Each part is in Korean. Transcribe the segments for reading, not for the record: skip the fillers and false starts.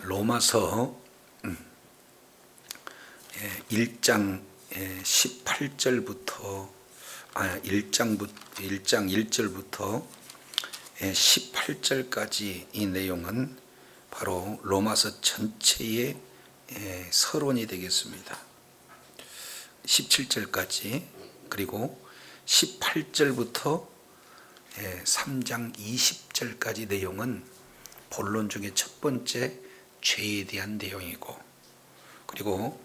로마서 1장 18절부터 1장 1절부터 18절까지 이 내용은 바로 로마서 전체의 서론이 되겠습니다. 17절까지 그리고 18절부터 3장 20절까지 내용은 본론 중에 첫 번째 죄에 대한 내용이고, 그리고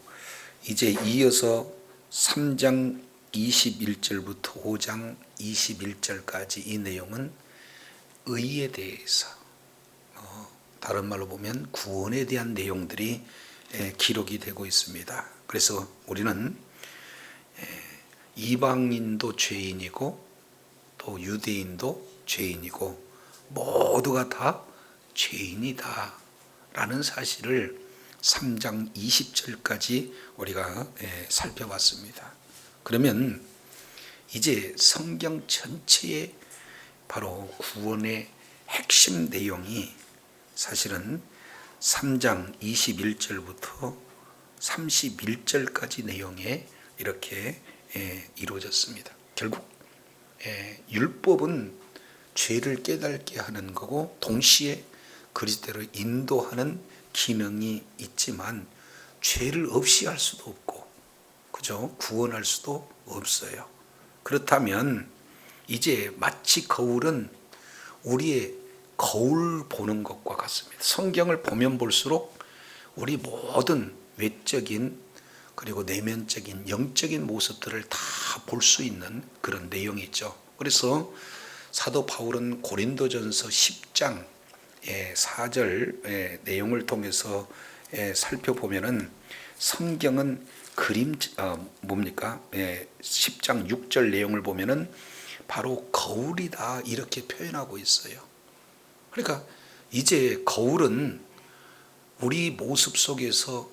이제 이어서 3장 21절부터 5장 21절까지 이 내용은 의에 대해서, 다른 말로 보면 구원에 대한 내용들이 기록이 되고 있습니다. 그래서 우리는 이방인도 죄인이고 또 유대인도 죄인이고 모두가 다 죄인이다 라는 사실을 3장 20절까지 우리가 살펴봤습니다. 그러면 이제 성경 전체의 바로 구원의 핵심 내용이 사실은 3장 21절부터 31절까지 내용에 이렇게 이루어졌습니다. 결국 율법은 죄를 깨닫게 하는 거고 동시에 그리스도로 인도하는 기능이 있지만 죄를 없이 할 수도 없고, 그죠? 구원할 수도 없어요. 그렇다면 이제 마치 거울은 우리의 거울 보는 것과 같습니다. 성경을 보면 볼수록 우리 모든 외적인 그리고 내면적인 영적인 모습들을 다 볼 수 있는 그런 내용이 있죠. 그래서 사도 바울은 고린도전서 10장 4절 내용을 통해서 살펴보면은 성경은 뭡니까? 10장 6절 내용을 보면은 바로 거울이다 이렇게 표현하고 있어요. 그러니까 이제 거울은 우리 모습 속에서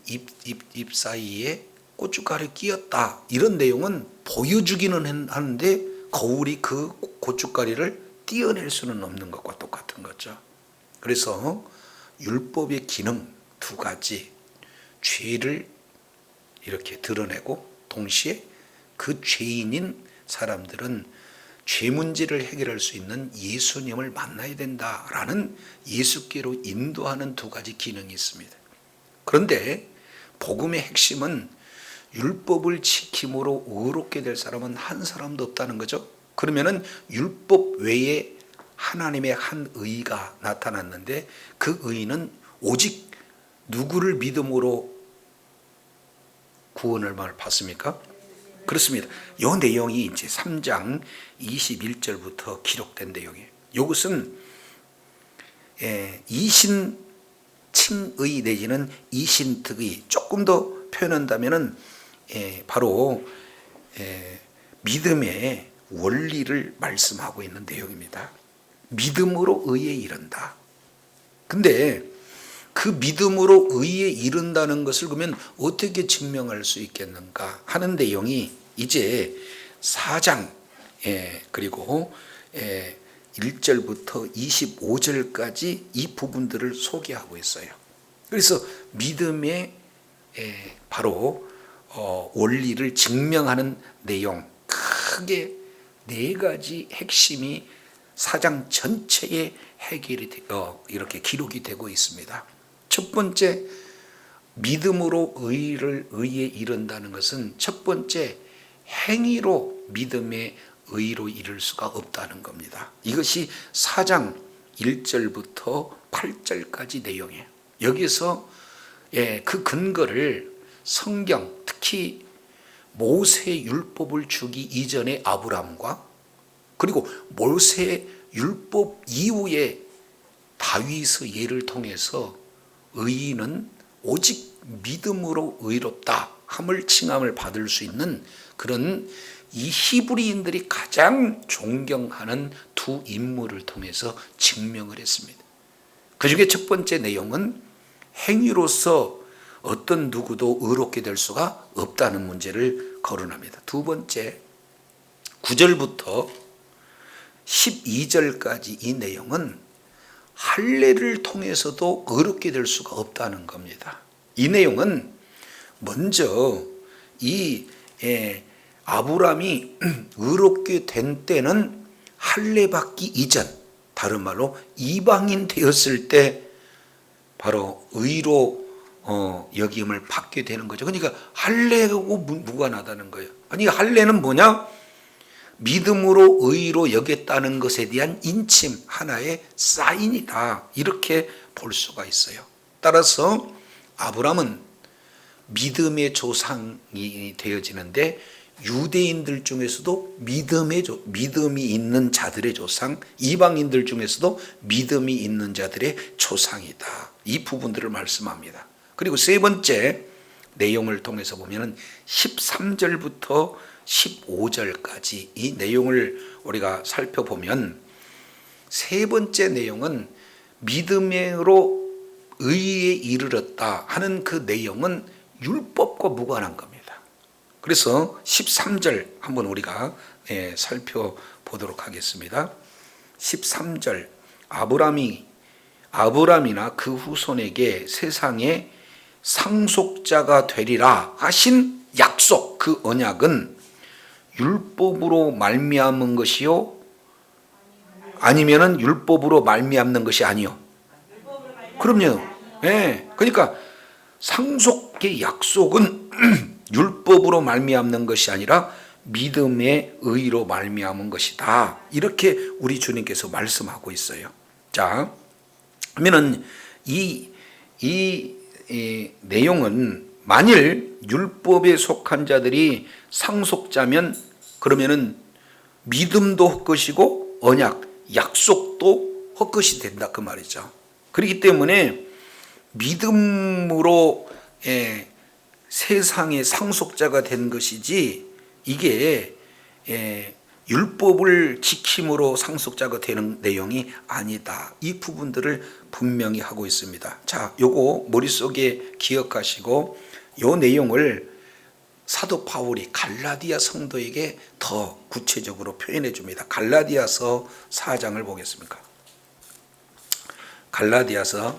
입 사이에 고춧가루 끼었다 이런 내용은 보여주기는 하는데 거울이 그 고춧가루를 띄어낼 수는 없는 것과 똑같은 거죠. 그래서 율법의 기능 두 가지, 죄를 이렇게 드러내고 동시에 그 죄인인 사람들은 죄 문제를 해결할 수 있는 예수님을 만나야 된다라는 예수께로 인도하는 두 가지 기능이 있습니다. 그런데 복음의 핵심은 율법을 지킴으로 의롭게 될 사람은 한 사람도 없다는 거죠. 그러면은 율법 외에 하나님의 한 의가 나타났는데 그 의는 오직 누구를 믿음으로 구원을 받습니까? 그렇습니다. 이 내용이 이제 3장 21절부터 기록된 내용이에요. 이것은 이신칭의 내지는 이신특의, 조금 더 표현한다면은 바로 믿음의 원리를 말씀하고 있는 내용입니다. 믿음으로 의에 이른다. 근데 그 믿음으로 의에 이른다는 것을 그러면 어떻게 증명할 수 있겠는가 하는 내용이 이제 4장 그리고 1절부터 25절까지 이 부분들을 소개하고 있어요. 그래서 믿음의 바로 원리를 증명하는 내용, 크게 네 가지 핵심이 4장 전체에 해결이 이렇게 기록이 되고 있습니다. 첫 번째, 믿음으로 의에 이른다는 것은 첫 번째 행위로 믿음의 의로 이를 수가 없다는 겁니다. 이것이 4장 1절부터 8절까지 내용이에요. 여기서 그 근거를 성경, 특히 모세 율법을 주기 이전의 아브라함과 그리고 모세 율법 이후에 다윗의 예를 통해서 의인은 오직 믿음으로 의롭다 함을 칭함을 받을 수 있는 그런 이 히브리인들이 가장 존경하는 두 인물을 통해서 증명을 했습니다. 그 중에 첫 번째 내용은 행위로서 어떤 누구도 의롭게 될 수가 없다는 문제를 거론합니다. 두 번째, 9절부터 12절까지 이 내용은 할례를 통해서도 의롭게 될 수가 없다는 겁니다. 이 내용은 먼저 이 아브라함이 의롭게 된 때는 할례 받기 이전, 다른 말로 이방인 되었을 때 바로 의로 여김을 받게 되는 거죠. 그러니까 할례하고 무관하다는 거예요. 아니 할례는 뭐냐? 믿음으로 의로 여겼다는 것에 대한 인침, 하나의 사인이다, 이렇게 볼 수가 있어요. 따라서 아브라함은 믿음의 조상이 되어지는데 유대인들 중에서도 믿음이 있는 자들의 조상, 이방인들 중에서도 믿음이 있는 자들의 조상이다, 이 부분들을 말씀합니다. 그리고 세 번째 내용을 통해서 보면 13절부터 15절까지 이 내용을 우리가 살펴보면, 세 번째 내용은 믿음으로 의에 이르렀다 하는 그 내용은 율법과 무관한 겁니다. 그래서 13절 한번 우리가 살펴보도록 하겠습니다. 13절, 아브라함이나 그 후손에게 세상에 상속자가 되리라 하신 약속, 그 언약은 율법으로 말미암은 것이요, 아니면은 율법으로 말미암는 것이 아니요? 그럼요. 그러니까 상속의 약속은 율법으로 말미암는 것이 아니라 믿음의 의로 말미암은 것이다, 이렇게 우리 주님께서 말씀하고 있어요. 자, 그러면은 이 내용은 만일 율법에 속한 자들이 상속자면 그러면은 믿음도 헛것이고 언약, 약속도 헛것이 된다, 그 말이죠. 그렇기 때문에 믿음으로 세상의 상속자가 된 것이지, 이게 율법을 지킴으로 상속자가 되는 내용이 아니다, 이 부분들을 분명히 하고 있습니다. 자, 요거 머릿속에 기억하시고 요 내용을 사도 바울이 갈라디아 성도에게 더 구체적으로 표현해 줍니다. 갈라디아서 4장을 보겠습니까? 갈라디아서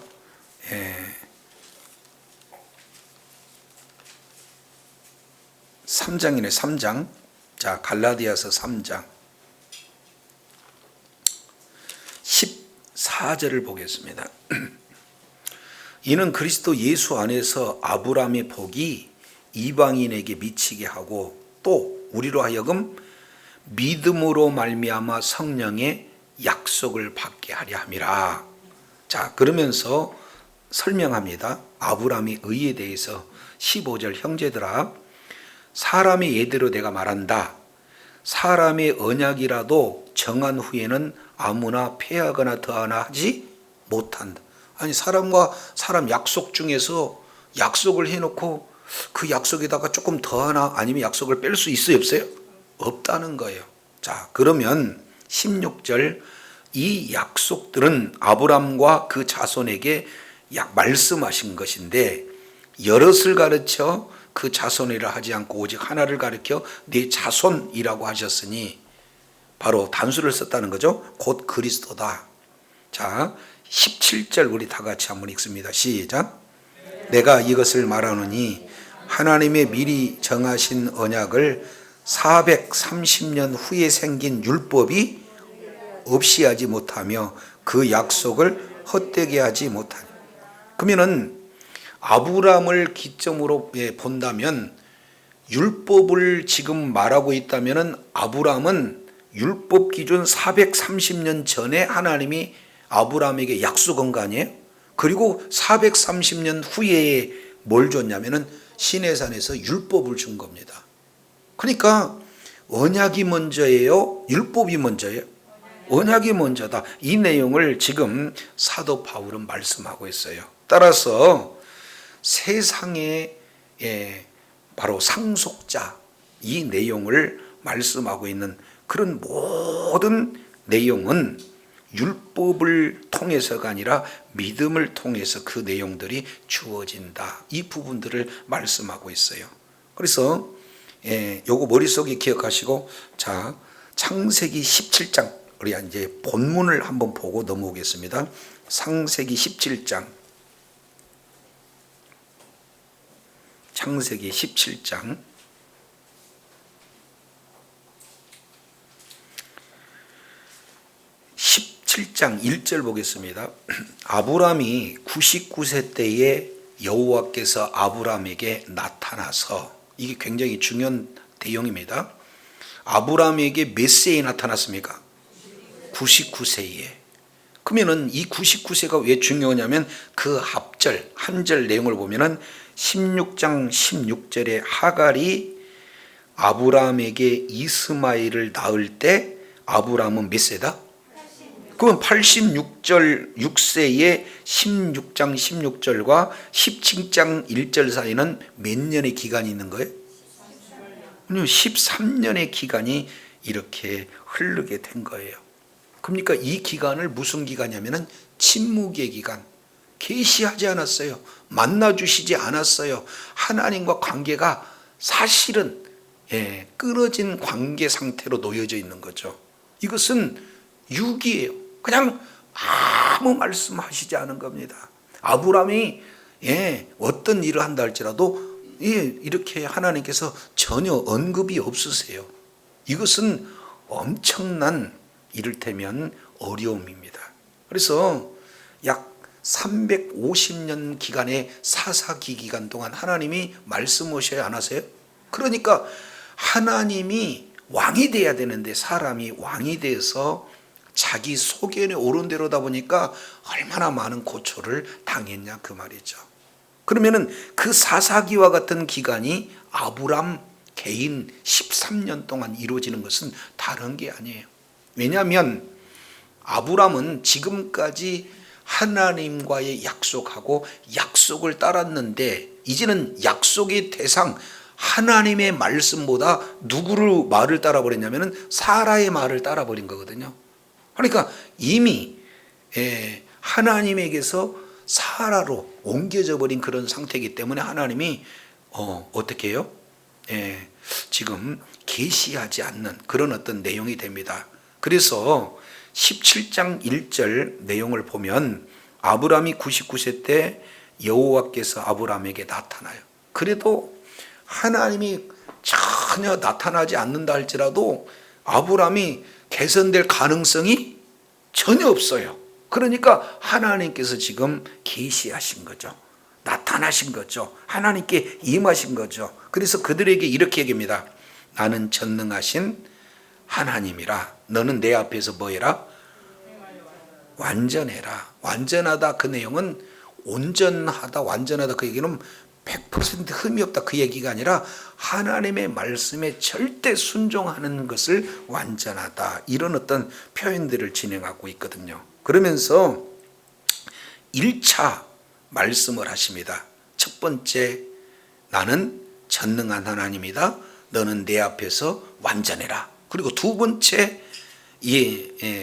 3장이네, 3장. 자, 갈라디아서 3장 14절을 보겠습니다. 이는 그리스도 예수 안에서 아브라함의 복이 이방인에게 미치게 하고 또 우리로 하여금 믿음으로 말미암아 성령의 약속을 받게 하려 함이라. 자, 그러면서 설명합니다. 아브라함의 의에 대해서 15절, 형제들아, 사람의 예대로 내가 말한다. 사람의 언약이라도 정한 후에는 아무나 폐하거나 더하나 하지 못한다. 아니, 사람과 사람 약속 중에서 약속을 해놓고 그 약속에다가 조금 더하나 아니면 약속을 뺄 수 있어요, 없어요? 없다는 거예요. 자, 그러면 16절, 이 약속들은 아브람과 그 자손에게 말씀하신 것인데 여럿을 가르쳐 그 자손이라 하지 않고 오직 하나를 가르쳐 네 자손이라고 하셨으니, 바로 단수를 썼다는 거죠. 곧 그리스도다. 자, 17절 우리 다 같이 한번 읽습니다. 시작. 내가 이것을 말하노니 하나님의 미리 정하신 언약을 430년 후에 생긴 율법이 없이 하지 못하며 그 약속을 헛되게 하지 못하니. 그러면은 아브라함을 기점으로 본다면, 율법을 지금 말하고 있다면은 아브라함은 율법 기준 430년 전에 하나님이 아브라함에게 약속한 거 아니에요? 그리고 430년 후에 뭘 줬냐면은 시내산에서 율법을 준 겁니다. 그러니까 언약이 먼저예요? 율법이 먼저예요? 언약이 먼저다. 이 내용을 지금 사도 바울은 말씀하고 있어요. 따라서 세상의 바로 상속자, 이 내용을 말씀하고 있는 그런 모든 내용은 율법을 통해서가 아니라 믿음을 통해서 그 내용들이 주어진다, 이 부분들을 말씀하고 있어요. 그래서 요거 머릿속에 기억하시고, 자, 창세기 17장 우리 이제 본문을 한번 보고 넘어오겠습니다. 창세기 17장. 창세기 17장 17장 1절 보겠습니다. 아브람이 99세 때에 여호와께서 아브람에게 나타나서, 이게 굉장히 중요한 내용입니다. 아브람에게 몇 세에 나타났습니까? 99세에. 그러면은 이 99세가 왜 중요하냐면 그 앞절 한 절 내용을 보면은 16장 16절에 하갈이 아브람에게 이스마엘을 낳을 때 아브람은 몇 세다? 그럼 86절 6세에 16장 16절과 17장 1절 사이는 몇 년의 기간이 있는 거예요? 13년의 기간이 이렇게 흐르게 된 거예요. 그러니까 이 기간을 무슨 기간이냐면은 침묵의 기간. 계시하지 않았어요. 만나주시지 않았어요. 하나님과 관계가 사실은 끊어진 관계 상태로 놓여져 있는 거죠. 이것은 유기예요. 그냥 아무 말씀하시지 않은 겁니다. 아브람이 어떤 일을 한다 할지라도 이렇게 하나님께서 전혀 언급이 없으세요. 이것은 엄청난 이를테면 어려움입니다. 그래서 약 350년 기간의 사사기 기간 동안 하나님이 말씀하셔야 안 하세요? 그러니까 하나님이 왕이 돼야 되는데 사람이 왕이 돼서 자기 소견에 오른 대로다 보니까 얼마나 많은 고초를 당했냐 그 말이죠. 그러면은 그 사사기와 같은 기간이 아브람 개인 13년 동안 이루어지는 것은 다른 게 아니에요. 왜냐하면 아브람은 지금까지 하나님과의 약속하고 약속을 따랐는데 이제는 약속의 대상 하나님의 말씀보다 누구를 말을 따라버렸냐면 사라의 말을 따라버린 거거든요. 그러니까 이미 하나님에게서 사라로 옮겨져 버린 그런 상태이기 때문에 하나님이 어떻게 해요? 지금 계시하지 않는 그런 어떤 내용이 됩니다. 그래서 17장 1절 내용을 보면 아브람이 99세 때 여호와께서 아브람에게 나타나요. 그래도 하나님이 전혀 나타나지 않는다 할지라도 아브람이 개선될 가능성이 전혀 없어요. 그러니까 하나님께서 지금 계시하신 거죠. 나타나신 거죠. 하나님께 임하신 거죠. 그래서 그들에게 이렇게 얘기합니다. 나는 전능하신 하나님이라. 너는 내 앞에서 뭐 해라? 완전해라. 완전하다 그 내용은 온전하다 완전하다 그 얘기는 100% 흠이 없다 그 얘기가 아니라 하나님의 말씀에 절대 순종하는 것을 완전하다 이런 어떤 표현들을 진행하고 있거든요. 그러면서 1차 말씀을 하십니다. 첫 번째, 나는 전능한 하나님이다. 너는 내 앞에서 완전해라. 그리고 두 번째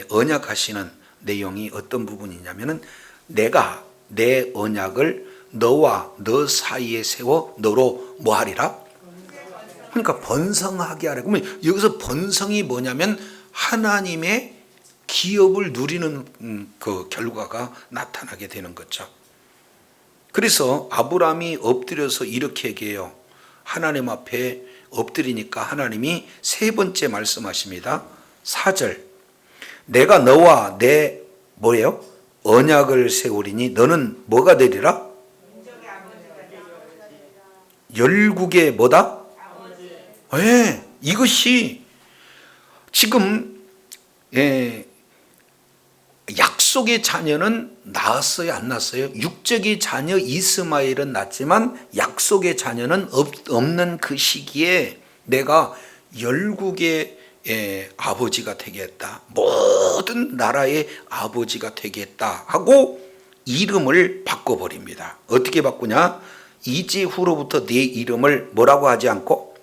언약하시는 내용이 어떤 부분이냐면은 내가 내 언약을 너와 너 사이에 세워 너로 뭐 하리라? 그러니까 번성하게 하라. 그러면 여기서 번성이 뭐냐면 하나님의 기업을 누리는 그 결과가 나타나게 되는 거죠. 그래서 아브람이 엎드려서 이렇게 얘기해요. 하나님 앞에 엎드리니까 하나님이 세 번째 말씀하십니다. 4절. 내가 너와 내 뭐예요? 언약을 세우리니 너는 뭐가 되리라? 열국의 뭐다? 이것이 지금 약속의 자녀는 낳았어요, 안 낳았어요? 육적의 자녀 이스마엘은 낳았지만 약속의 자녀는 없는 그 시기에 내가 열국의 아버지가 되겠다. 모든 나라의 아버지가 되겠다 하고 이름을 바꿔버립니다. 어떻게 바꾸냐? 이제 후로부터 네 이름을 뭐라고 하지 않고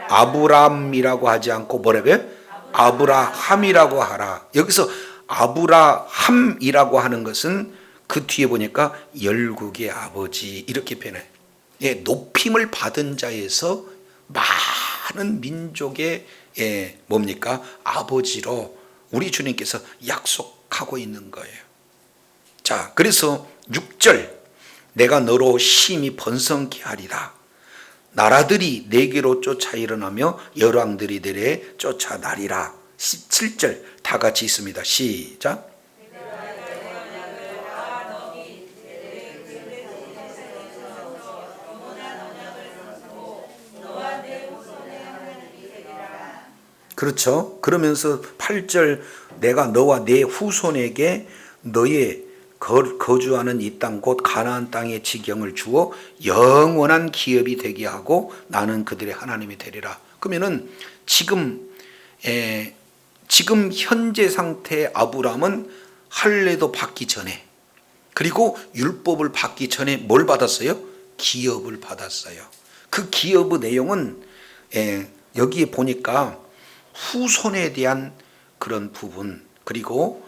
아브람이라고 하지 않고 뭐라고요? 아브라함이라고 하라. 여기서 아브라함이라고 하는 것은 그 뒤에 보니까 열국의 아버지 이렇게 표현해요. 높임을 받은 자에서 많은 민족의 뭡니까? 아버지로 우리 주님께서 약속하고 있는 거예요. 자, 그래서 6절, 내가 너로 심히 번성케 하리라. 나라들이 내게로 쫓아 일어나며 열왕들이 내게 쫓아나리라. 17절 다 같이 있습니다. 시작. 그렇죠. 그러면서 8절, 내가 너와 내 후손에게 너의 거주하는 이 땅 곧 가나안 땅의 지경을 주어 영원한 기업이 되게 하고 나는 그들의 하나님이 되리라. 그러면은 지금 현재 상태의 아브라함은 할례도 받기 전에, 그리고 율법을 받기 전에 뭘 받았어요? 기업을 받았어요. 그 기업의 내용은 여기에 보니까 후손에 대한 그런 부분, 그리고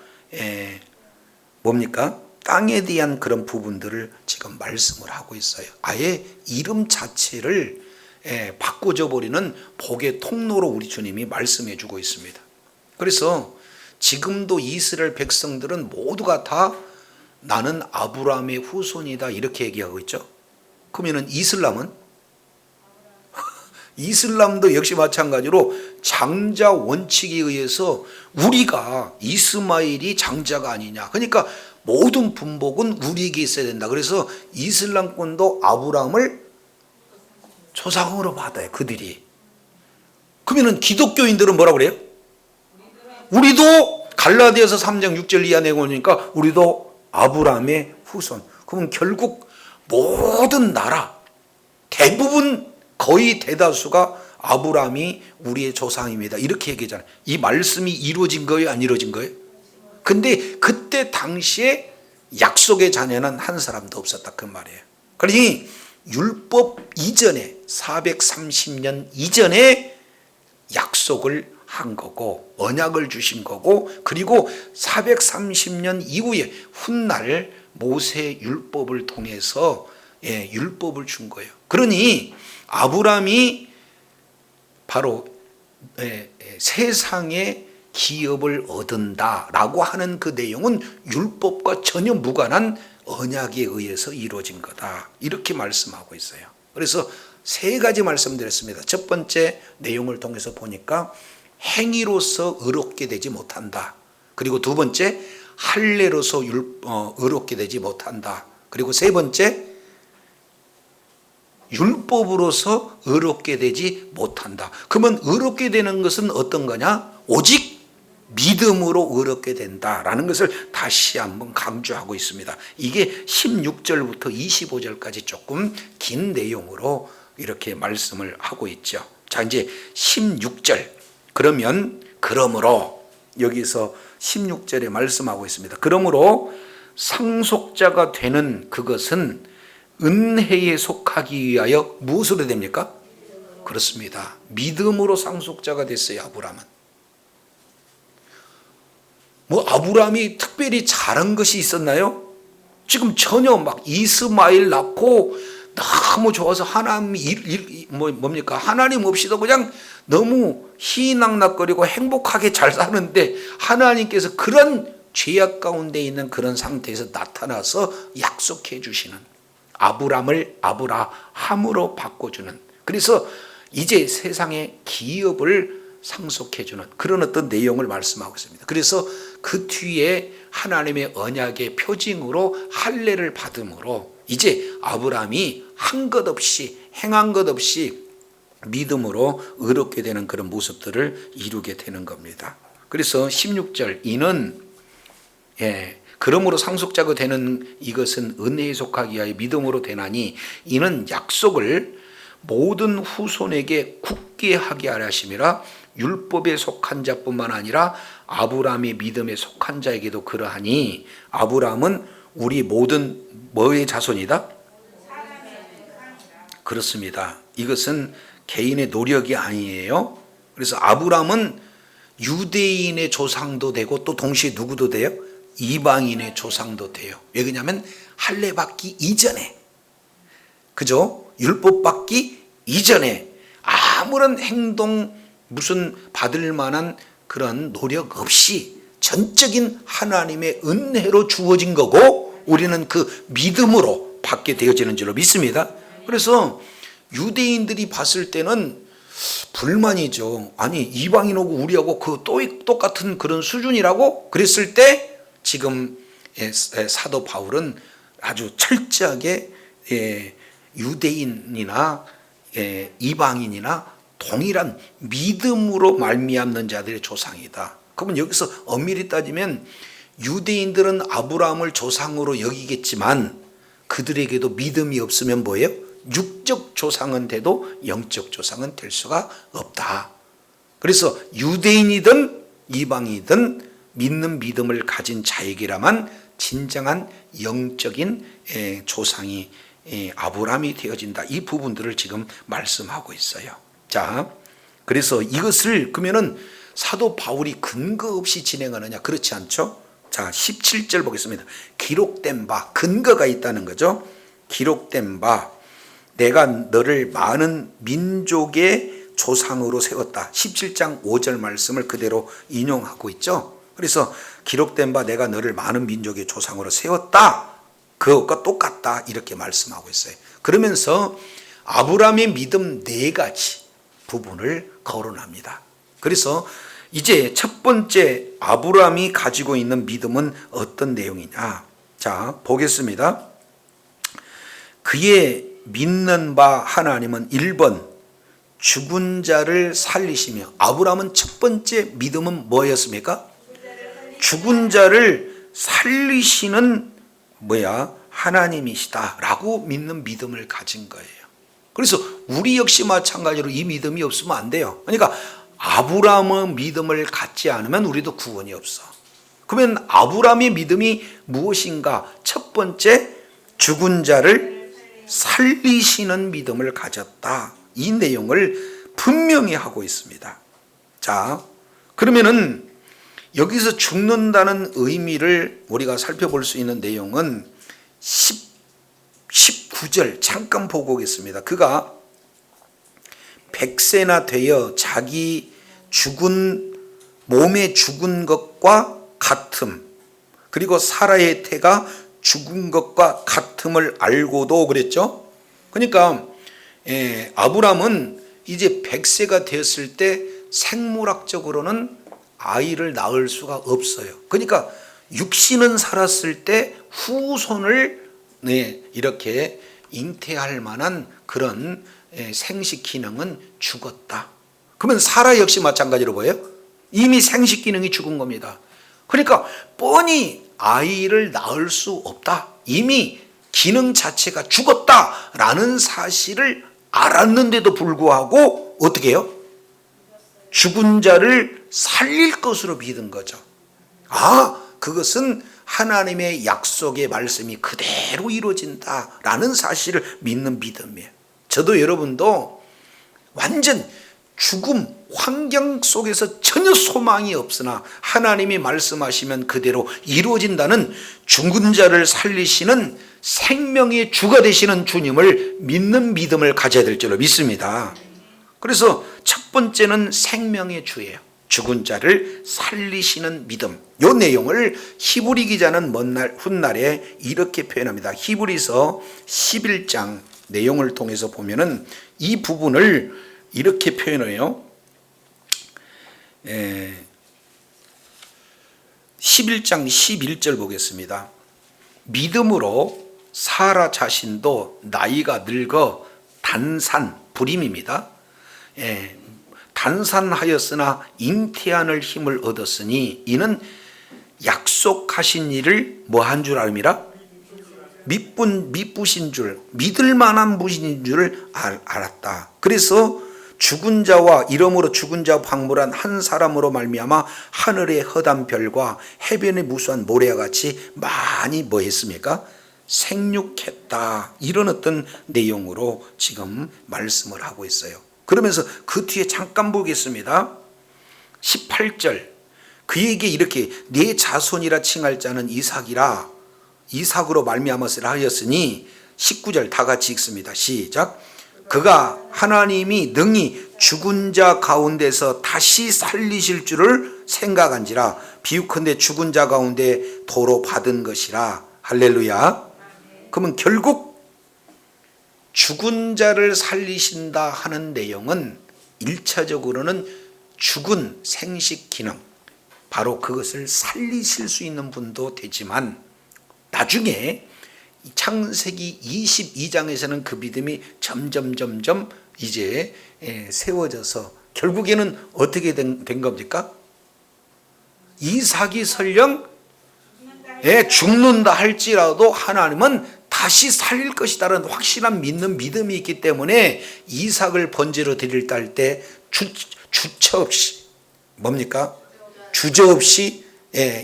뭡니까? 땅에 대한 그런 부분들을 지금 말씀을 하고 있어요. 아예 이름 자체를 바꿔줘 버리는 복의 통로로 우리 주님이 말씀해 주고 있습니다. 그래서 지금도 이스라엘 백성들은 모두가 다 나는 아브라함의 후손이다 이렇게 얘기하고 있죠. 그러면 이슬람은? 이슬람도 역시 마찬가지로 장자 원칙에 의해서 우리가 이스마엘이 장자가 아니냐, 그러니까 모든 분복은 우리에게 있어야 된다. 그래서 이슬람권도 아브라함을 조상으로 받아요, 그들이. 그러면 기독교인들은 뭐라고 그래요? 우리도 갈라디아서 3장 6절 이하 내용이니까 우리도 아브라함의 후손. 그러면 결국 모든 나라 대부분 거의 대다수가 아브라함이 우리의 조상입니다 이렇게 얘기하잖아요. 이 말씀이 이루어진 거예요, 안 이루어진 거예요? 근데 그때 당시에 약속의 자녀는 한 사람도 없었다 그 말이에요. 그러니 율법 이전에 430년 이전에 약속을 한 거고 언약을 주신 거고, 그리고 430년 이후에 훗날 모세 율법을 통해서 율법을 준 거예요. 그러니 아브라함이 바로 세상의 기업을 얻은다라고 하는 그 내용은 율법과 전혀 무관한 언약에 의해서 이루어진 거다 이렇게 말씀하고 있어요. 그래서 세 가지 말씀드렸습니다. 첫 번째 내용을 통해서 보니까 행위로서 의롭게 되지 못한다. 그리고 두 번째 할례로서 의롭게 되지 못한다. 그리고 세 번째 율법으로서 의롭게 되지 못한다. 그러면 의롭게 되는 것은 어떤 거냐? 오직 믿음으로 의롭게 된다라는 것을 다시 한번 강조하고 있습니다. 이게 16절부터 25절까지 조금 긴 내용으로 이렇게 말씀을 하고 있죠. 자, 이제 16절. 그러므로 여기서 16절에 말씀하고 있습니다. 그러므로 상속자가 되는 그것은 은혜에 속하기 위하여 무엇으로 됩니까? 그렇습니다. 믿음으로 상속자가 됐어요, 아브라함은. 아브라함이 특별히 잘한 것이 있었나요? 지금 전혀 이스마엘 낳고 너무 좋아서 하나님이 뭡니까? 하나님 없이도 그냥 너무 희낙낙거리고 행복하게 잘 사는데 하나님께서 그런 죄악 가운데 있는 그런 상태에서 나타나서 약속해 주시는, 아브라함을 아브라함으로 바꿔주는, 그래서 이제 세상의 기업을 상속해주는 그런 어떤 내용을 말씀하고 있습니다. 그래서 그 뒤에 하나님의 언약의 표징으로 할례를 받음으로 이제 아브라함이 한 것 없이 행한 것 없이 믿음으로 의롭게 되는 그런 모습들을 이루게 되는 겁니다. 그래서 16절 이는 그러므로 상속자가 되는 이것은 은혜에 속하기 위하여 믿음으로 되나니 이는 약속을 모든 후손에게 굳게 하게 하려 하심이라. 율법에 속한 자뿐만 아니라 아브라함의 믿음에 속한 자에게도 그러하니 아브라함은 우리 모든 뭐의 자손이다? 그렇습니다. 이것은 개인의 노력이 아니에요. 그래서 아브라함은 유대인의 조상도 되고 또 동시에 누구도 돼요? 이방인의 조상도 돼요. 왜 그러냐면 할례 받기 이전에, 그죠? 율법 받기 이전에 아무런 행동 무슨 받을 만한 그런 노력 없이 전적인 하나님의 은혜로 주어진 거고 우리는 그 믿음으로 받게 되어지는 줄로 믿습니다. 그래서 유대인들이 봤을 때는 불만이죠. 아니 이방인하고 우리하고 그 똑같은 그런 수준이라고 그랬을 때 지금 사도 바울은 아주 철저하게 유대인이나 이방인이나 동일한 믿음으로 말미암는 자들의 조상이다. 그러면 여기서 엄밀히 따지면 유대인들은 아브라함을 조상으로 여기겠지만 그들에게도 믿음이 없으면 뭐예요? 육적 조상은 돼도 영적 조상은 될 수가 없다. 그래서 유대인이든 이방이든 믿는 믿음을 가진 자에게라만 진정한 영적인 조상이 아브라함이 되어진다. 이 부분들을 지금 말씀하고 있어요. 자, 그래서 이것을 그러면은 사도 바울이 근거 없이 진행하느냐? 그렇지 않죠? 자, 17절 보겠습니다. 기록된 바, 근거가 있다는 거죠. 기록된 바, 내가 너를 많은 민족의 조상으로 세웠다. 17장 5절 말씀을 그대로 인용하고 있죠. 그래서 기록된 바 내가 너를 많은 민족의 조상으로 세웠다. 그것과 똑같다. 이렇게 말씀하고 있어요. 그러면서 아브라함의 믿음 4가지 부분을 거론합니다. 그래서 이제 첫 번째 아브라함이 가지고 있는 믿음은 어떤 내용이냐? 자, 보겠습니다. 그의 믿는 바 하나님은 1번 죽은 자를 살리시며, 아브라함은 첫 번째 믿음은 뭐였습니까? 죽은 자를 살리시는 하나님이시다 라고 믿는 믿음을 가진 거예요. 그래서 우리 역시 마찬가지로 이 믿음이 없으면 안 돼요. 그러니까 아브라함의 믿음을 갖지 않으면 우리도 구원이 없어. 그러면 아브라함의 믿음이 무엇인가? 첫 번째, 죽은 자를 살리시는 믿음을 가졌다. 이 내용을 분명히 하고 있습니다. 자, 그러면은 여기서 죽는다는 의미를 우리가 살펴볼 수 있는 내용은 19절 잠깐 보고 오겠습니다. 그가 100세나 되어 자기 몸에 죽은 것과 같음, 그리고 사라의 태가 죽은 것과 같음을 알고도 그랬죠. 그러니까 아브라함은 이제 100세가 되었을 때 생물학적으로는 아이를 낳을 수가 없어요. 그러니까 육신은 살았을 때 후손을 이렇게 잉태할 만한 그런 생식 기능은 죽었다. 그러면 사라 역시 마찬가지로 뭐예요? 이미 생식 기능이 죽은 겁니다. 그러니까 뻔히 아이를 낳을 수 없다. 이미 기능 자체가 죽었다라는 사실을 알았는데도 불구하고 어떻게 해요? 죽은 자를 살릴 것으로 믿은 거죠. 그것은 하나님의 약속의 말씀이 그대로 이루어진다라는 사실을 믿는 믿음이에요. 저도 여러분도 완전 죽음, 환경 속에서 전혀 소망이 없으나 하나님이 말씀하시면 그대로 이루어진다는 죽은 자를 살리시는 생명의 주가 되시는 주님을 믿는 믿음을 가져야 될 줄로 믿습니다. 그래서 첫 번째는 생명의 주예요. 죽은 자를 살리시는 믿음. 이 내용을 히브리 기자는 훗날에 이렇게 표현합니다. 히브리서 11장 내용을 통해서 보면은 이 부분을 이렇게 표현해요. 11장 11절 보겠습니다. 믿음으로 사라 자신도 나이가 늙어 불임입니다. 단산하였으나 잉태하는 힘을 얻었으니 이는 약속하신 일을 뭐한 줄 알미라? 미쁘신 줄, 믿을 만한 분인 줄을 알았다. 그래서 죽은 자와 이러므로 죽은 자와 방불한 한 사람으로 말미암아 하늘의 허단 별과 해변의 무수한 모래와 같이 많이 했습니까? 생육했다. 이런 어떤 내용으로 지금 말씀을 하고 있어요. 그러면서 그 뒤에 잠깐 보겠습니다. 18절, 그에게 이렇게 내 자손이라 칭할 자는 이삭이라, 이삭으로 말미암았으라 하였으니 19절 다 같이 읽습니다. 시작. 그가 하나님이 능히 죽은 자 가운데서 다시 살리실 줄을 생각한지라. 비유컨대 죽은 자 가운데 도로 받은 것이라. 할렐루야. 그러면 결국 죽은 자를 살리신다 하는 내용은 1차적으로는 죽은 생식 기능, 바로 그것을 살리실 수 있는 분도 되지만, 나중에 창세기 22장에서는 그 믿음이 점점 이제 세워져서 결국에는 어떻게 된 겁니까? 이삭이 설령 죽는다 할지라도 하나님은 다시 살릴 것이다라는 확실한 믿음이 있기 때문에 이삭을 번제로 드릴 때 주처 없이 뭡니까? 주저없이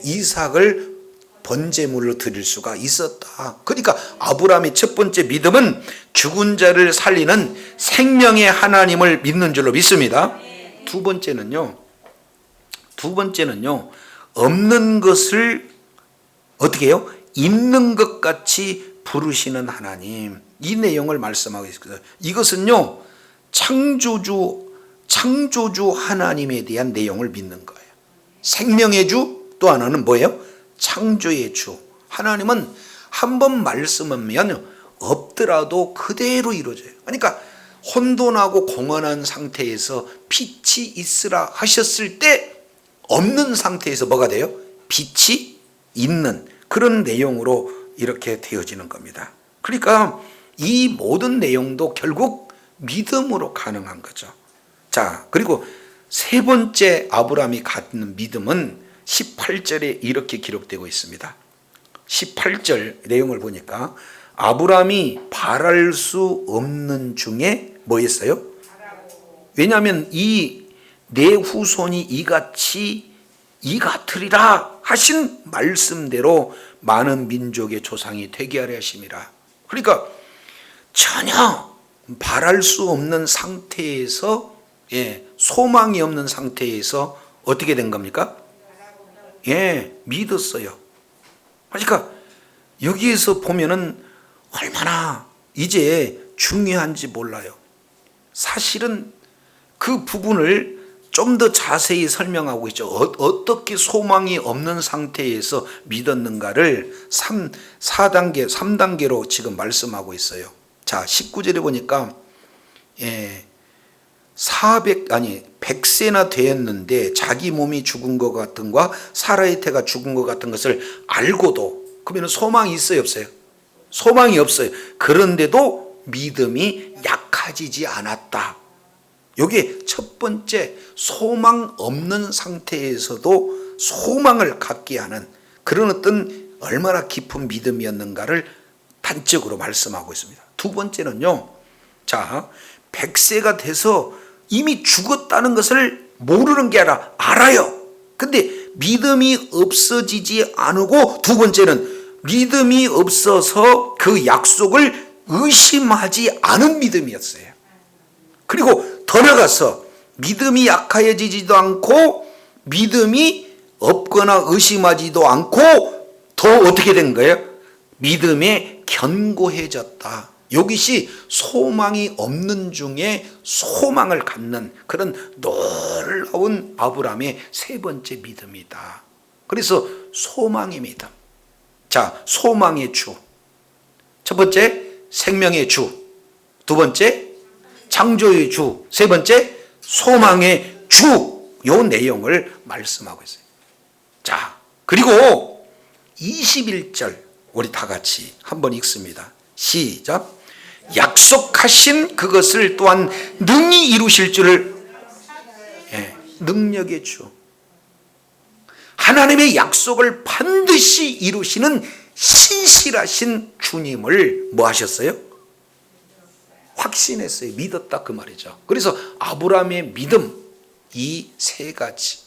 이삭을 번제물로 드릴 수가 있었다. 그러니까 아브라함의 첫 번째 믿음은 죽은 자를 살리는 생명의 하나님을 믿는 줄로 믿습니다. 두 번째는요, 없는 것을 어떻게 해요? 있는 것 같이 부르시는 하나님, 이 내용을 말씀하고 있어요. 이것은요, 창조주 하나님에 대한 내용을 믿는 거예요. 생명의 주, 또 하나는 뭐예요? 창조의 주. 하나님은 한 번 말씀하면 없더라도 그대로 이루어져요. 그러니까 혼돈하고 공허한 상태에서 빛이 있으라 하셨을 때 없는 상태에서 뭐가 돼요? 빛이 있는 그런 내용으로 이렇게 되어지는 겁니다. 그러니까 이 모든 내용도 결국 믿음으로 가능한 거죠. 자, 그리고 세 번째 아브라함이 갖는 믿음은 18절에 이렇게 기록되고 있습니다. 18절 내용을 보니까 아브라함이 바랄 수 없는 중에 뭐였어요? 왜냐하면 이 내 후손이 이같으리라 하신 말씀대로 많은 민족의 조상이 되게 하려 하심이라. 그러니까 전혀 바랄 수 없는 상태에서, 소망이 없는 상태에서 어떻게 된 겁니까? 믿었어요. 그러니까 여기에서 보면은 얼마나 이제 중요한지 몰라요. 사실은 그 부분을 좀 더 자세히 설명하고 있죠. 어떻게 소망이 없는 상태에서 믿었는가를 3단계로 지금 말씀하고 있어요. 자, 19절에 보니까 100세나 되었는데 자기 몸이 죽은 것 같은 것과 사라의 태가 죽은 것 같은 것을 알고도, 그러면 소망이 있어요, 없어요? 소망이 없어요. 그런데도 믿음이 약해지지 않았다. 이게 첫 번째, 소망 없는 상태에서도 소망을 갖게 하는 그런 어떤 얼마나 깊은 믿음이었는가를 단적으로 말씀하고 있습니다. 두 번째는요, 자, 100세가 돼서 이미 죽었다는 것을 모르는 게 아니라 알아요. 근데 믿음이 없어지지 않고, 두 번째는 믿음이 없어서 그 약속을 의심하지 않은 믿음이었어요. 그리고 더 나아가서 믿음이 약해지지도 않고 믿음이 없거나 의심하지도 않고 더 어떻게 된 거예요? 믿음에 견고해졌다. 이것이 소망이 없는 중에 소망을 갖는 그런 놀라운 아브라함의 세 번째 믿음이다. 그래서 소망의 믿음. 자, 소망의 주. 첫 번째, 생명의 주. 두 번째, 창조의 주. 세 번째, 소망의 주. 요 내용을 말씀하고 있어요. 자, 그리고 21절 우리 다 같이 한번 읽습니다. 시작. 약속하신 그것을 또한 능히 이루실 줄을. 능력의 주. 하나님의 약속을 반드시 이루시는 신실하신 주님을 뭐 하셨어요? 확신했어요. 믿었다 그 말이죠. 그래서 아브라함의 믿음, 이 세 가지,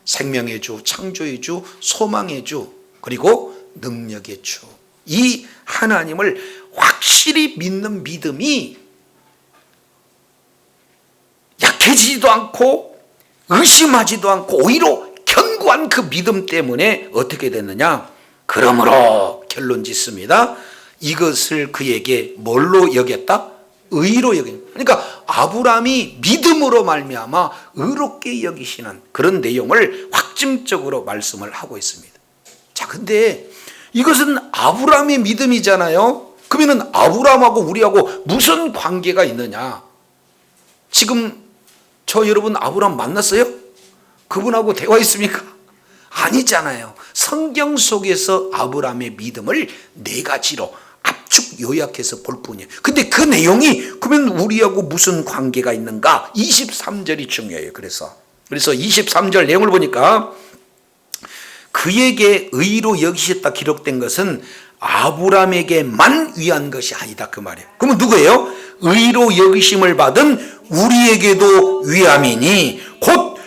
생명의 주, 창조의 주, 소망의 주, 그리고 능력의 주, 이 하나님을 확실히 믿는 믿음이 약해지지도 않고 의심하지도 않고 오히려 견고한 그 믿음 때문에 어떻게 됐느냐? 그러므로 결론 짓습니다. 이것을 그에게 뭘로 여겼다? 의로 여긴. 그러니까 아브라함이 믿음으로 말미암아 의롭게 여기시는 그런 내용을 확 핵심적으로 말씀을 하고 있습니다. 자, 근데 이것은 아브라함의 믿음이잖아요. 그러면 아브라함하고 우리하고 무슨 관계가 있느냐? 지금 저 여러분 아브라함 만났어요? 그분하고 대화했습니까? 아니잖아요. 성경 속에서 아브라함의 믿음을 네 가지로 압축 요약해서 볼 뿐이에요. 근데 그 내용이 그러면 우리하고 무슨 관계가 있는가? 23절이 중요해요. 그래서 23절 내용을 보니까 그에게 의로 여기셨다 기록된 것은 아브라함에게만 위한 것이 아니다 그 말이에요. 그러면 누구예요? 의로 여기심을 받은 우리에게도 위함이니 곧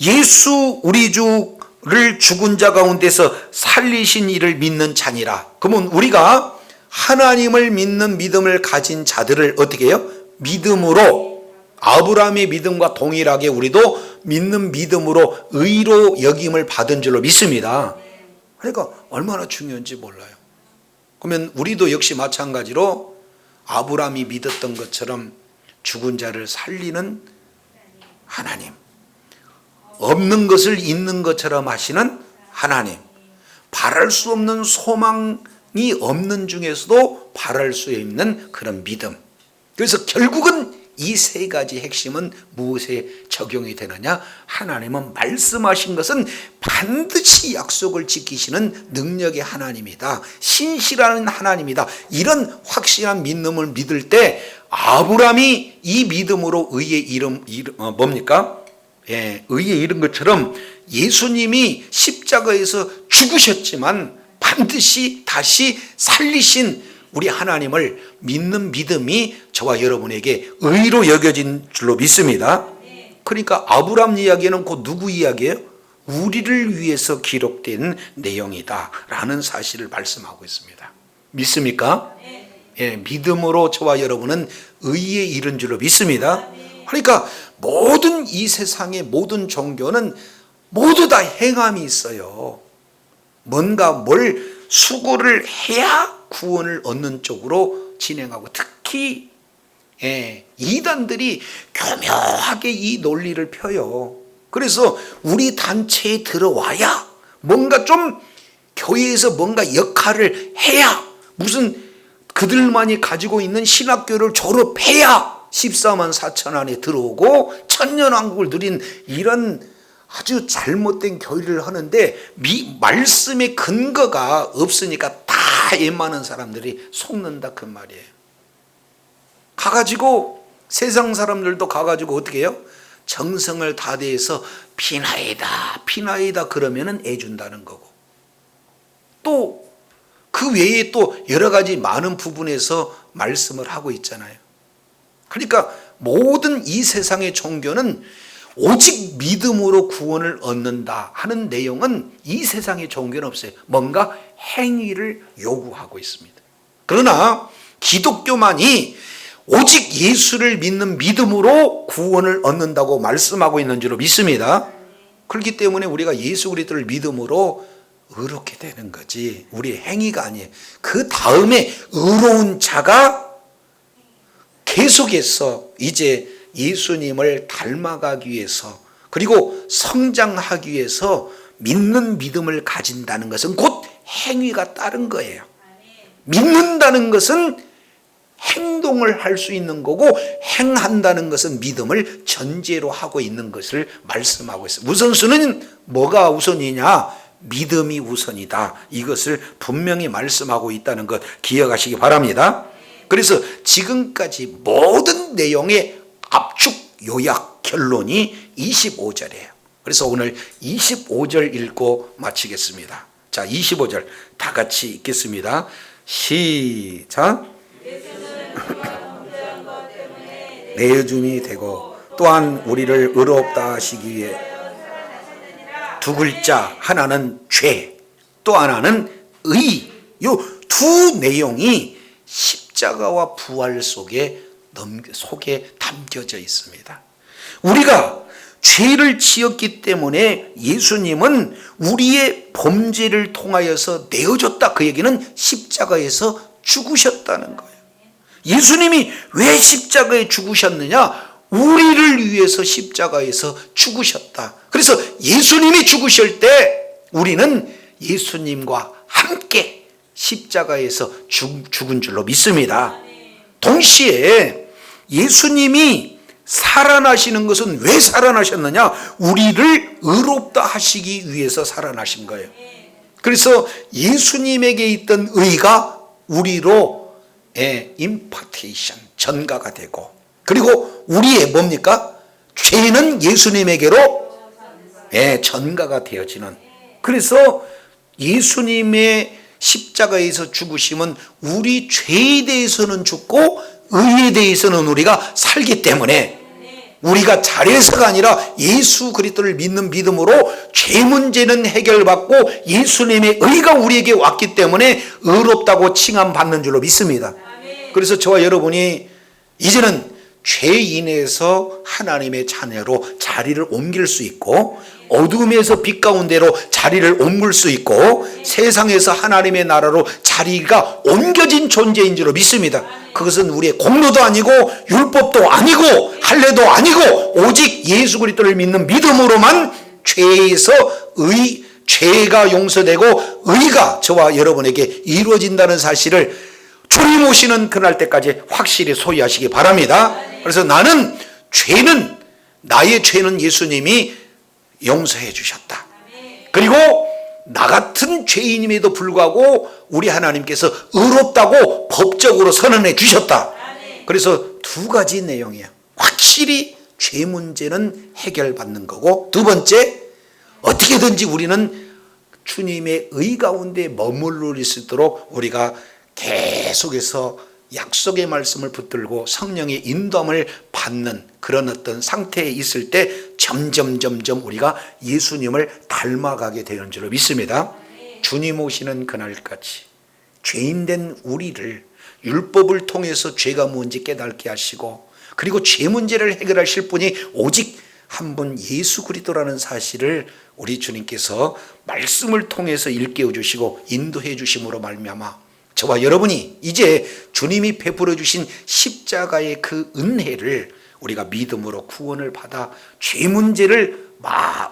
예수 우리 주를 죽은 자 가운데서 살리신 이를 믿는 자니라. 그러면 우리가 하나님을 믿는 믿음을 가진 자들을 어떻게 해요? 믿음으로, 아브라함의 믿음과 동일하게 우리도 믿는 믿음으로 의로 여김을 받은 줄로 믿습니다. 그러니까 얼마나 중요한지 몰라요. 그러면 우리도 역시 마찬가지로 아브라함이 믿었던 것처럼 죽은 자를 살리는 하나님, 없는 것을 있는 것처럼 하시는 하나님, 바랄 수 없는 소망이 없는 중에서도 바랄 수 있는 그런 믿음. 그래서 결국은 이 세 가지 핵심은 무엇에 적용이 되느냐? 하나님은 말씀하신 것은 반드시 약속을 지키시는 능력의 하나님이다. 신실한 하나님이다. 이런 확실한 믿음을 믿을 때 아브라함이 이 믿음으로 의에 이름 뭡니까? 예, 의에 이른 것처럼 예수님이 십자가에서 죽으셨지만 반드시 다시 살리신 우리 하나님을 믿는 믿음이 저와 여러분에게 의로 여겨진 줄로 믿습니다. 그러니까 아브라함 이야기는 곧 누구 이야기예요? 우리를 위해서 기록된 내용이다 라는 사실을 말씀하고 있습니다. 믿습니까? 예, 믿음으로 저와 여러분은 의에 이른 줄로 믿습니다. 그러니까 모든 이 세상의 모든 종교는 모두 다 행함이 있어요. 뭔가 뭘 수고를 해야 구원을 얻는 쪽으로 진행하고, 특히 이단들이 교묘하게 이 논리를 펴요. 그래서 우리 단체에 들어와야 뭔가 좀 교회에서 뭔가 역할을 해야, 무슨 그들만이 가지고 있는 신학교를 졸업해야 14만 4천 안에 들어오고 천년왕국을 누린 이런 아주 잘못된 교리를 하는데 말씀의 근거가 없으니까 다 웬만한 사람들이 속는다 그 말이에요. 가가지고 세상 사람들도 가가지고 어떻게 해요? 정성을 다해서 피나이다 그러면은 애준다는 거고, 또 그 외에 또 여러 가지 많은 부분에서 말씀을 하고 있잖아요. 그러니까 모든 이 세상의 종교는 오직 믿음으로 구원을 얻는다 하는 내용은 이 세상의 종교는 없어요. 뭔가 행위를 요구하고 있습니다. 그러나 기독교만이 오직 예수를 믿는 믿음으로 구원을 얻는다고 말씀하고 있는 줄로 믿습니다. 그렇기 때문에 우리가 예수 그리스도를 믿음으로 의롭게 되는 거지 우리의 행위가 아니에요. 그 다음에 의로운 자가 계속해서 이제 예수님을 닮아가기 위해서, 그리고 성장하기 위해서 믿는 믿음을 가진다는 것은 곧 행위가 따른 거예요. 믿는다는 것은 행동을 할 수 있는 거고, 행한다는 것은 믿음을 전제로 하고 있는 것을 말씀하고 있어요. 우선순위는 뭐가 우선이냐? 믿음이 우선이다. 이것을 분명히 말씀하고 있다는 것 기억하시기 바랍니다. 그래서 지금까지 모든 내용의 압축 요약 결론이 25절이에요. 그래서 오늘 25절 읽고 마치겠습니다. 자, 25절 다 같이 읽겠습니다. 시작. 내어줌이 되고 또한 우리를 의롭다 하시기 위해 두 글자, 하나는 죄, 또 하나는 의. 이 두 내용이 십자가와 부활 속에 담겨져 있습니다. 우리가 죄를 지었기 때문에 예수님은 우리의 범죄를 통하여서 내어줬다. 그 얘기는 십자가에서 죽으셨다는 거예요. 예수님이 왜 십자가에 죽으셨느냐? 우리를 위해서 십자가에서 죽으셨다. 그래서 예수님이 죽으실 때 우리는 예수님과 함께 십자가에서 죽은 줄로 믿습니다. 동시에 예수님이 살아나시는 것은 왜 살아나셨느냐? 우리를 의롭다 하시기 위해서 살아나신 거예요. 그래서 예수님에게 있던 의가 우리로 임파테이션, 전가가 되고, 그리고 우리의 뭡니까? 죄는 예수님에게로 전가가 되어지는. 그래서 예수님의 십자가에서 죽으심은 우리 죄에 대해서는 죽고 의에 대해서는 우리가 살기 때문에, 우리가 잘해서가 아니라 예수 그리스도를 믿는 믿음으로 죄 문제는 해결받고 예수님의 의가 우리에게 왔기 때문에 의롭다고 칭함받는 줄로 믿습니다. 그래서 저와 여러분이 이제는 죄인에서 하나님의 자녀로 자리를 옮길 수 있고, 어둠에서 빛 가운데로 자리를 옮길 수 있고, 세상에서 하나님의 나라로 자리가 옮겨진 존재인 줄로 믿습니다. 그것은 우리의 공로도 아니고 율법도 아니고 할례도 아니고 오직 예수 그리스도를 믿는 믿음으로만 죄가 용서되고 의가 저와 여러분에게 이루어진다는 사실을 주님 오시는 그날 때까지 확실히 소유하시기 바랍니다. 그래서 나의 죄는 예수님이 용서해 주셨다. 그리고 나 같은 죄인임에도 불구하고 우리 하나님께서 의롭다고 법적으로 선언해 주셨다. 그래서 두 가지 내용이야. 확실히 죄 문제는 해결받는 거고, 두 번째, 어떻게든지 우리는 주님의 의 가운데 머물러 있도록 우리가 계속해서 약속의 말씀을 붙들고 성령의 인도함을 받는 그런 어떤 상태에 있을 때 점점 우리가 예수님을 닮아가게 되는 줄로 믿습니다. 주님 오시는 그날까지 죄인된 우리를 율법을 통해서 죄가 뭔지 깨닫게 하시고, 그리고 죄 문제를 해결하실 분이 오직 한 분 예수 그리스도라는 사실을 우리 주님께서 말씀을 통해서 일깨워 주시고 인도해 주심으로 말미암아 저와 여러분이 이제 주님이 베풀어 주신 십자가의 그 은혜를 우리가 믿음으로 구원을 받아 죄 문제를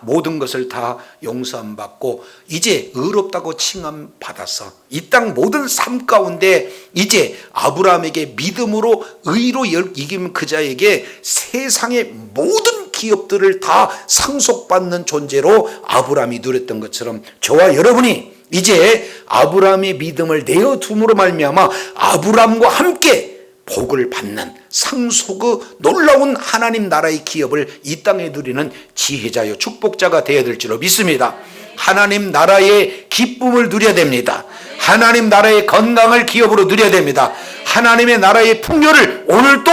모든 것을 다 용서함 받고 이제 의롭다고 칭함 받아서 이 땅 모든 삶 가운데 이제 아브라함에게 믿음으로 의로 이긴 그 자에게 세상의 모든 기업들을 다 상속받는 존재로 아브라함이 누렸던 것처럼 저와 여러분이 이제 아브라함의 믿음을 내어둠으로 말미암아 아브라함과 함께 복을 받는 상속의 놀라운 하나님 나라의 기업을 이 땅에 누리는 지혜자요 축복자가 되어야 될 줄로 믿습니다. 하나님 나라의 기쁨을 누려야 됩니다. 하나님 나라의 건강을 기업으로 누려야 됩니다. 하나님의 나라의 풍요를 오늘도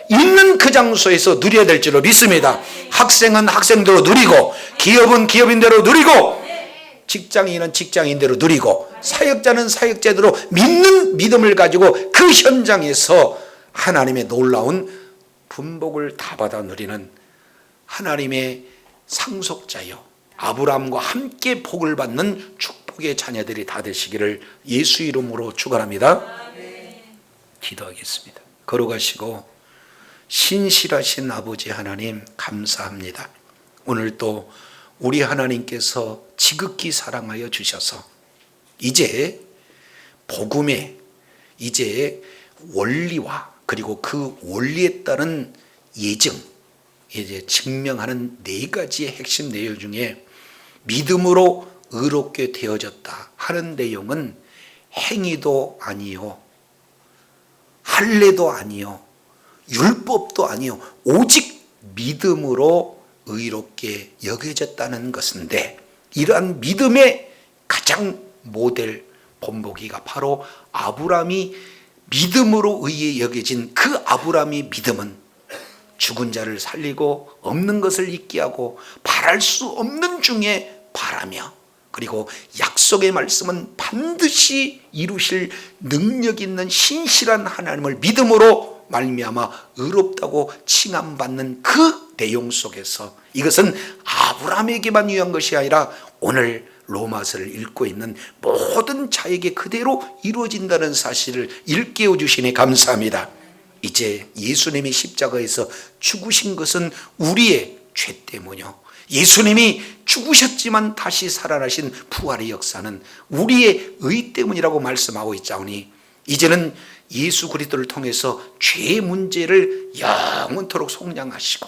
있는 그 장소에서 누려야 될 줄로 믿습니다. 학생은 학생대로 누리고, 기업은 기업인대로 누리고, 직장인은 직장인대로 누리고, 사역자는 사역자대로 믿는 믿음을 가지고 그 현장에서 하나님의 놀라운 분복을 다 받아 누리는 하나님의 상속자요 아브라함과 함께 복을 받는 축복의 자녀들이 다 되시기를 예수 이름으로 축원합니다. 기도하겠습니다. 걸어가시고 신실하신 아버지 하나님 감사합니다. 오늘도 우리 하나님께서 지극히 사랑하여 주셔서 이제 복음의 이제 원리와 그리고 그 원리에 따른 예증, 이제 증명하는 네 가지의 핵심 내용 중에 믿음으로 의롭게 되어졌다 하는 내용은 행위도 아니요, 할례도 아니요, 율법도 아니요, 오직 믿음으로 의롭게 여겨졌다는 것인데, 이러한 믿음의 가장 모델 본보기가 바로 아브라함이 믿음으로 의에 여겨진 그 아브라함의 믿음은 죽은 자를 살리고 없는 것을 있게 하고 바랄 수 없는 중에 바라며, 그리고 약속의 말씀은 반드시 이루실 능력 있는 신실한 하나님을 믿음으로 말미암아 의롭다고 칭함받는 그 내용 속에서 이것은 아브라함에게만 위한 것이 아니라 오늘 로마서를 읽고 있는 모든 자에게 그대로 이루어진다는 사실을 일깨워 주시니 감사합니다. 이제 예수님이 십자가에서 죽으신 것은 우리의 죄 때문이요, 예수님이 죽으셨지만 다시 살아나신 부활의 역사는 우리의 의 때문이라고 말씀하고 있자오니, 이제는 예수 그리스도를 통해서 죄의 문제를 영원토록 속량하시고,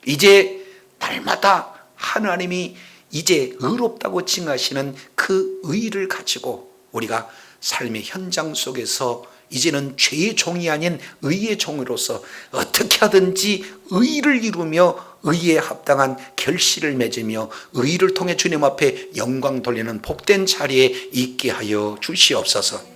이제 날마다 하나님이 이제 의롭다고 칭하시는 그 의를 가지고 우리가 삶의 현장 속에서 이제는 죄의 종이 아닌 의의 종으로서 어떻게 하든지 의를 이루며 의에 합당한 결실을 맺으며 의를 통해 주님 앞에 영광 돌리는 복된 자리에 있게 하여 주시옵소서.